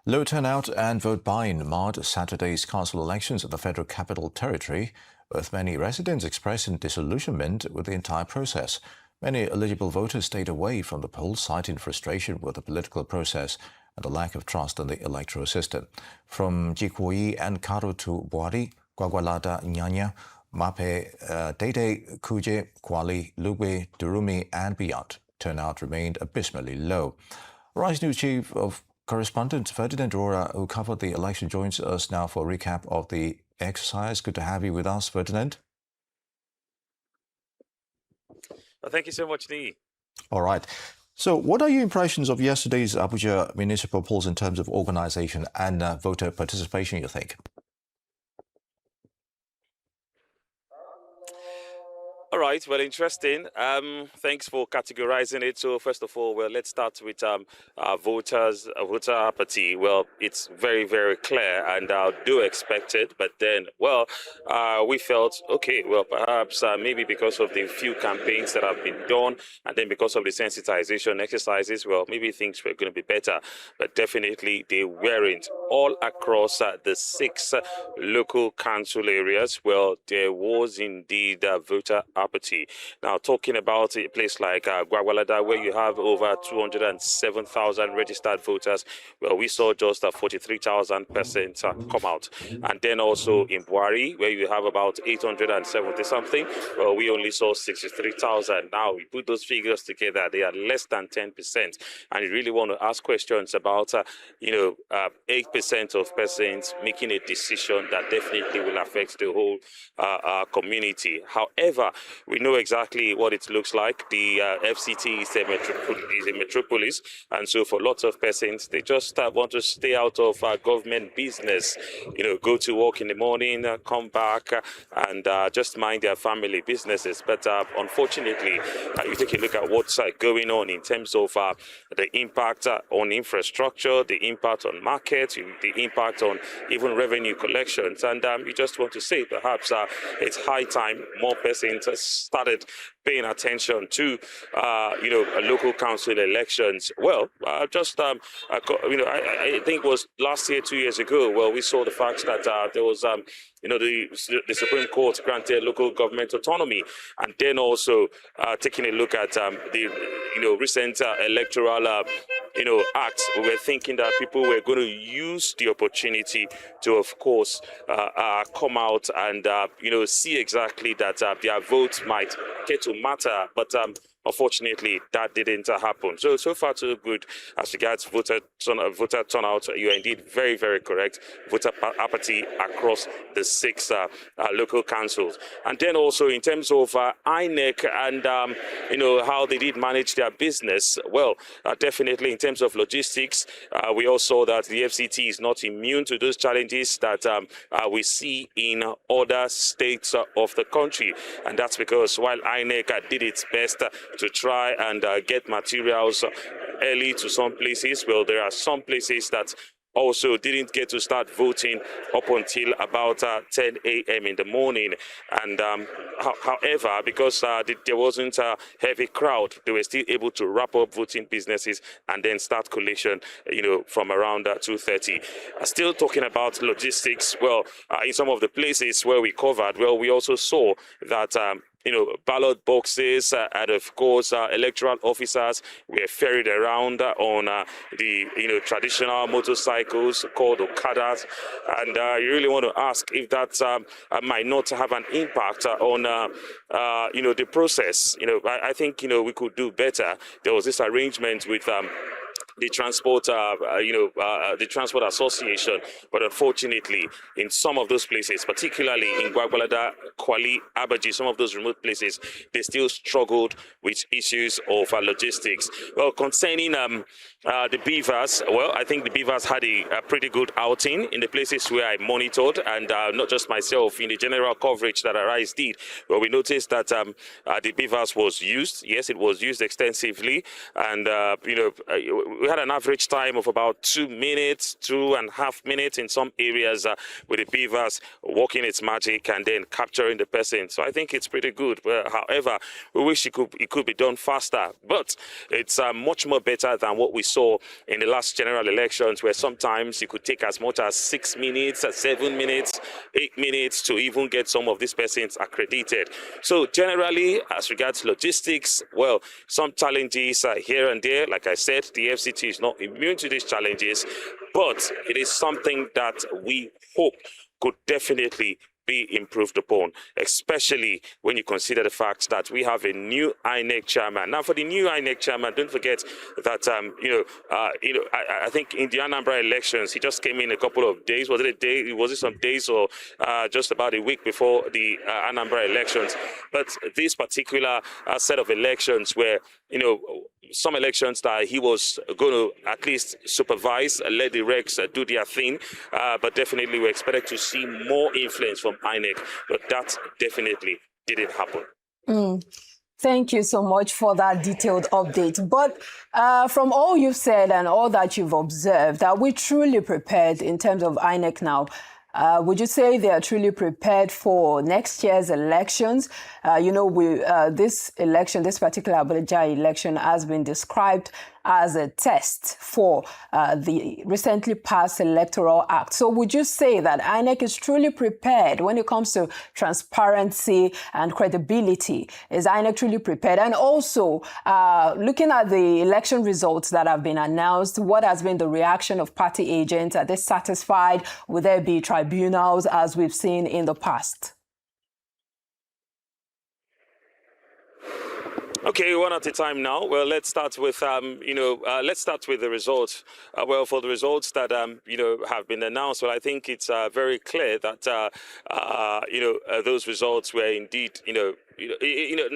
Low turnout and vote buying marred Saturday's council elections in the Federal Capital Territory, with many residents expressing disillusionment with the entire process. Many eligible voters stayed away from the polls, citing frustration with the political process and a lack of trust in the electoral system. From Jikoyi and Karo to Buari, Gwagwalada Nyanya, Mape, Dede, Kuje, Kwali, Lugbe, Durumi, and beyond, turnout remained abysmally low. Rise News Chief of Correspondent Ferdinand Rora, who covered the election, joins us now for a recap of the exercise. Good to have you with us, Ferdinand. Well, thank you so much, Lee. All right. So what are your impressions of yesterday's Abuja municipal polls in terms of organization and voter participation, you think? All right, well, interesting. Thanks for categorizing it. So first of all, well, let's start with voter apathy. Well, it's very, very clear, and I do expect it. But then, well, we felt, okay, well, perhaps maybe because of the few campaigns that have been done, and then because of the sensitization exercises, well, maybe things were going to be better. But definitely they weren't. All across the 6 local council areas, well, there was indeed voter apathy. Now, talking about a place like Gwagwalada, where you have over 207,000 registered voters, well, we saw just 43,000 persons come out. And then also in Buari, where you have about 870 something, well, we only saw 63,000. Now, we put those figures together, they are less than 10%. And you really want to ask questions about, 8% of persons making a decision that definitely will affect the whole community. However, we know exactly what it looks like. The FCT is a metropolis, and so for lots of persons, they just want to stay out of government business. Go to work in the morning, come back, and just mind their family businesses. But unfortunately, you take a look at what's going on in terms of the impact on infrastructure, the impact on markets, the impact on even revenue collections, and you just want to say perhaps it's high time more persons started paying attention to local council elections. Well, I think it was last year, 2 years ago, well, we saw the fact that there was the Supreme Court granted local government autonomy, and then also taking a look at the recent electoral acts. We were thinking that people were going to use the opportunity to, of course, come out and see exactly that their votes might get to matter, but unfortunately, that didn't happen. So far, so good as regards voter turnout. You are indeed very, very correct. Voter apathy across the 6 local councils. And then also in terms of INEC and, how they did manage their business, well, definitely in terms of logistics, we all saw that the FCT is not immune to those challenges that we see in other states of the country. And that's because while INEC did its best to try and get materials early to some places, well, there are some places that also didn't get to start voting up until about 10 a.m. in the morning. And however, because there wasn't a heavy crowd, they were still able to wrap up voting businesses and then start collation, from around 2:30. Still talking about logistics, well, in some of the places where we covered, well, we also saw that ballot boxes and of course electoral officers were ferried around on the traditional motorcycles called Okadas, and you really want to ask if that might not have an impact on the process. I think we could do better. There was this arrangement with the transport association, but unfortunately, in some of those places, particularly in Gwagwalada, Kwali, Abaji, some of those remote places, they still struggled with issues of logistics. Well, concerning the beavers, well, I think the beavers had a pretty good outing in the places where I monitored, and not just myself, in the general coverage that Arise did. Well, we noticed that the beavers was used. Yes, it was used extensively, and we we had an average time of about 2 minutes, 2.5 minutes in some areas with the beavers working its magic and then capturing the person. So I think it's pretty good. However, we wish it could be done faster, but it's much more better than what we saw in the last general elections, where sometimes it could take as much as 6 minutes, 7 minutes, 8 minutes to even get some of these persons accredited. So generally, as regards logistics, well, some challenges are here and there. Like I said, the FCT is not immune to these challenges, but it is something that we hope could definitely be improved upon, especially when you consider the fact that we have a new INEC chairman. Now, for the new INEC chairman, don't forget that I think in the Anambra elections, he just came in a couple of days. Was it a day? Was it some days or just about a week before the Anambra elections? But this particular set of elections, where some elections that he was going to at least supervise, let the regs do their thing, but definitely we expected to see more influence from INEC, but that definitely didn't happen. Thank you so much for that detailed update. But from all you've said and all that you've observed, are we truly prepared in terms of INEC now? Would you say they are truly prepared for next year's elections? This election, this particular Abuja election, has been described as a test for the recently passed Electoral Act. So would you say that INEC is truly prepared when it comes to transparency and credibility? Is INEC truly prepared? And also, looking at the election results that have been announced, what has been the reaction of party agents? Are they satisfied? Will there be tribunals as we've seen in the past? Okay, one at a time now. Well, let's start with the results. For the results that have been announced, well, I think it's very clear that those results were indeed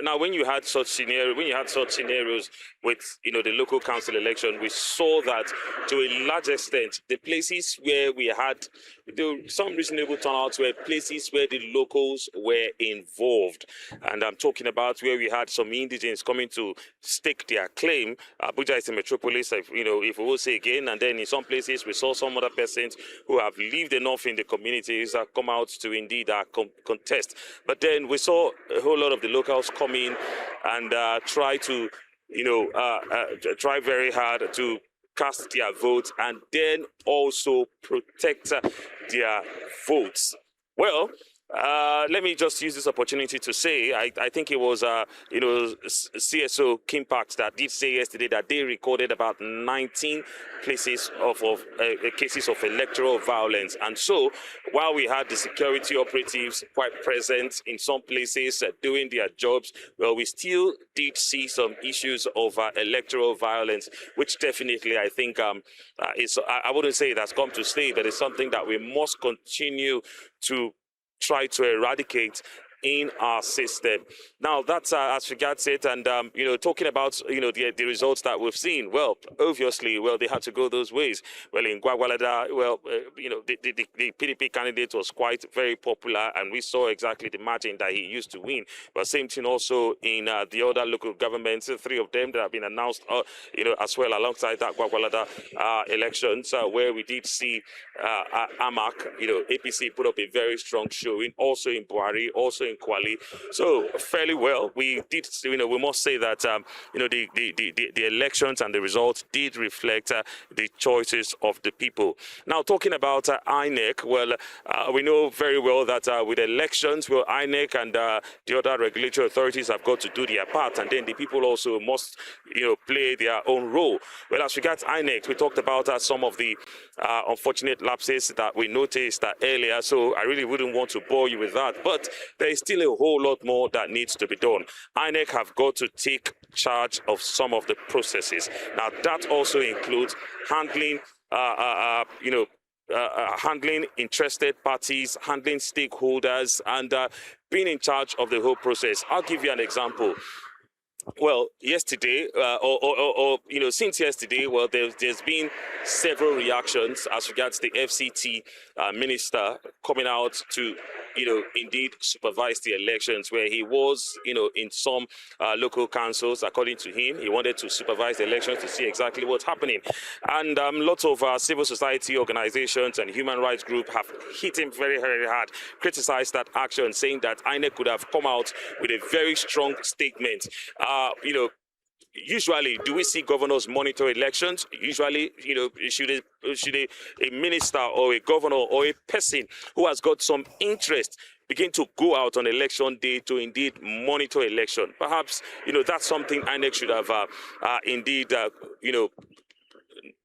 now when you had such scenarios with the local council election, we saw that to a large extent the places where we had some reasonable turnouts were places where the locals were involved, and I'm talking about where we had some indigents coming to stake their claim. Abuja is a metropolis, if we will say again, and then in some places we saw some other persons who have lived enough in the communities come out to indeed contest. But then we saw a whole lot of the locals come in and try to try very hard to cast their votes and then also protect their votes. Well, let me just use this opportunity to say, I think it was, CSO Kimpact that did say yesterday that they recorded about 19 cases of cases of electoral violence. And so, while we had the security operatives quite present in some places doing their jobs, well, we still did see some issues of electoral violence, which definitely I think I wouldn't say it has come to stay, but it's something that we must continue to try to eradicate in our system. Now, that's as regards it, and talking about the results that we've seen. Well, obviously, they had to go those ways. Well, in Gwagwalada, the PDP candidate was quite very popular, and we saw exactly the margin that he used to win. But same thing also in the other local governments, 3 of them that have been announced, as well alongside that Gwagwalada elections, where we did see AMAC, APC put up a very strong showing, also in Buhari, also in Kwali. So fairly well, we did, we must say that, the elections and the results did reflect the choices of the people. Now, talking about INEC, well, we know very well that with elections, well, INEC and the other regulatory authorities have got to do their part, and then the people also must, play their own role. Well, as regards INEC, we talked about some of the unfortunate lapses that we noticed earlier, so I really wouldn't want to bore you with that, but there is still a whole lot more that needs to be done. INEC have got to take charge of some of the processes. Now, that also includes handling, handling interested parties, handling stakeholders, and being in charge of the whole process. I'll give you an example. Well, yesterday, since yesterday, well, there's been several reactions as regards the FCT minister coming out to, indeed supervise the elections, where he was, in some local councils, according to him, he wanted to supervise the elections to see exactly what's happening. And lots of civil society organizations and human rights groups have hit him very, very hard, criticized that action, saying that INEC could have come out with a very strong statement. Usually, do we see governors monitor elections? Usually, should a minister or a governor or a person who has got some interest begin to go out on election day to indeed monitor election? Perhaps, that's something INEC should have indeed,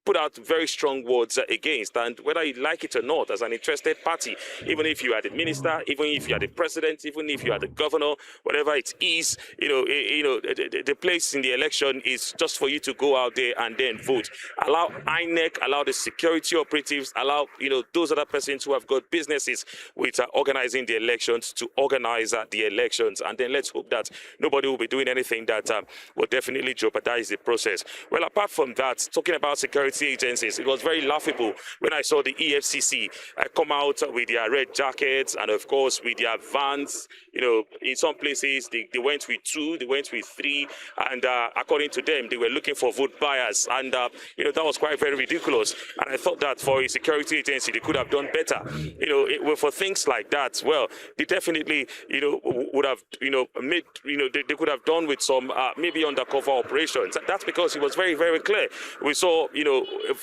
put out very strong words against. And whether you like it or not, as an interested party, even if you are the minister, even if you are the president, even if you are the governor, whatever it is, the place in the election is just for you to go out there and then vote. Allow INEC, allow the security operatives, allow those other persons who have got businesses with organizing the elections to organize the elections, and then let's hope that nobody will be doing anything that will definitely jeopardize the process. Well, apart from that, talking about security agencies, it was very laughable when I saw the EFCC come out with their red jackets and, of course, with their vans. In some places they went with 2, they went with 3, and according to them, they were looking for vote buyers, and that was quite very ridiculous. And I thought that for a security agency, they could have done better. For things like that, well, they definitely, would have, made, they could have done with some maybe undercover operations. That's because it was very, very clear. We saw,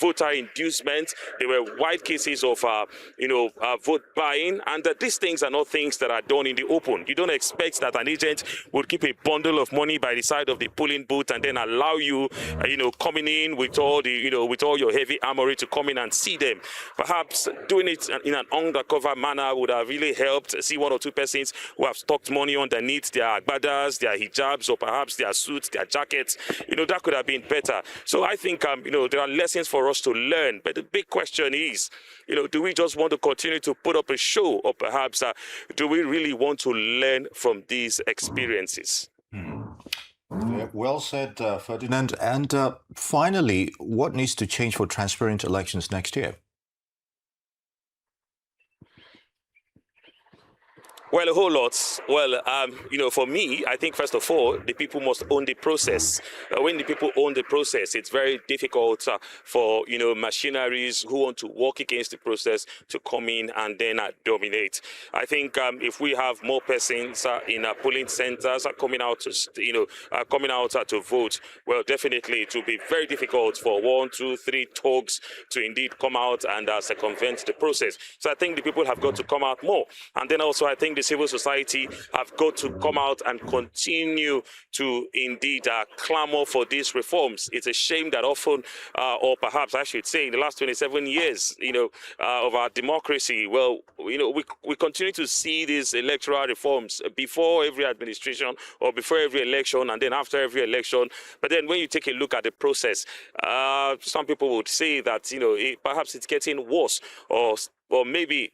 voter inducement. There were wide cases of, vote buying, and these things are not things that are done in the open. You don't expect that an agent would keep a bundle of money by the side of the polling booth and then allow you, coming in with all the, with all your heavy armory to come in and see them. Perhaps doing it in an undercover manner would have really helped. See 1 or 2 persons who have stocked money underneath their agbadas, their hijabs, or perhaps their suits, their jackets. That could have been better. So I think, there are lessons for us to learn. But the big question is, do we just want to continue to put up a show, or perhaps do we really want to learn from these experiences? Yeah, well said, Ferdinand. And finally, what needs to change for transparent elections next year? Well, a whole lot. Well, for me, I think first of all, the people must own the process. When the people own the process, it's very difficult for, machineries who want to work against the process to come in and then dominate. I think if we have more persons in polling centers coming out to vote, well, definitely it will be very difficult for 1, 2, 3 thugs to indeed come out and circumvent the process. So I think the people have got to come out more. And then also I think the civil society have got to come out and continue to indeed clamor for these reforms. It's a shame that often, or perhaps I should say, in the last 27 years, of our democracy, well, we continue to see these electoral reforms before every administration or before every election and then after every election. But then when you take a look at the process, some people would say that, perhaps it's getting worse, or maybe,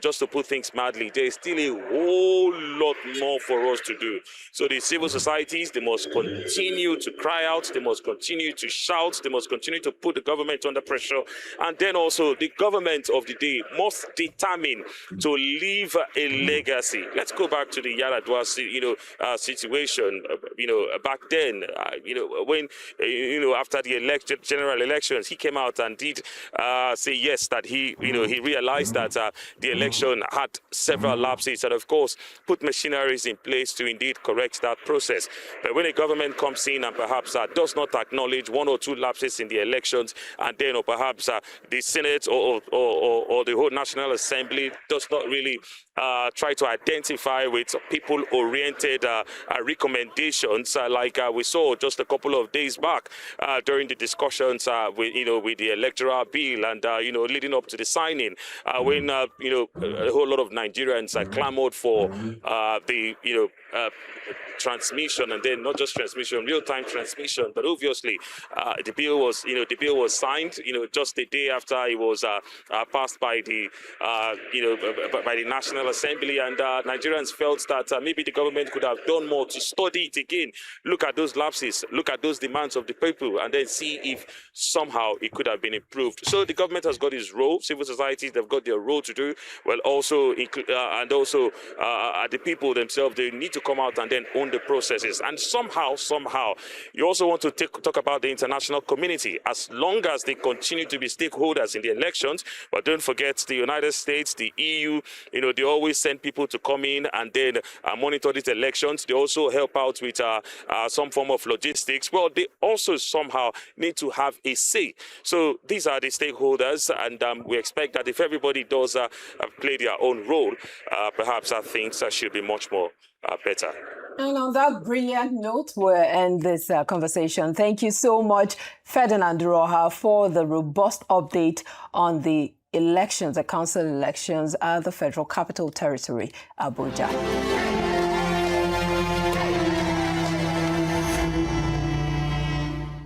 just to put things mildly, there's still a whole lot more for us to do. So the civil societies, they must continue to cry out, they must continue to shout, they must continue to put the government under pressure. And then also the government of the day must determine to leave a legacy. Let's go back to the Yaradua, situation, back then, when, after the general elections, he came out and did say yes, that he realized that the election had several lapses, and of course put machineries in place to indeed correct that process. But when a government comes in and perhaps does not acknowledge 1 or 2 lapses in the elections, and then or perhaps the Senate or the whole National Assembly does not really try to identify with people-oriented recommendations, like we saw just a couple of days back during the discussions with the electoral bill and leading up to the signing, when a whole lot of Nigerians clamored for the transmission, and then not just transmission, real-time transmission. But obviously, the bill was signed, just the day after it was passed by the by the National National Assembly, and Nigerians felt that maybe the government could have done more to study it again, look at those lapses, look at those demands of the people, and then see if somehow it could have been improved. So the government has got its role, civil society, they've got their role to do, well, also, the people themselves, they need to come out and then own the processes. And somehow, you also want to talk about the international community, as long as they continue to be stakeholders in the elections. But don't forget the United States, the EU, they always send people to come in and then monitor these elections. They also help out with some form of logistics. Well, they also somehow need to have a say. So these are the stakeholders, and we expect that if everybody does play their own role, perhaps things should be much more better. And on that brilliant note, we'll end this conversation. Thank you so much, Ferdinand Roha, for the robust update on the elections, the council elections at the Federal Capital Territory, Abuja.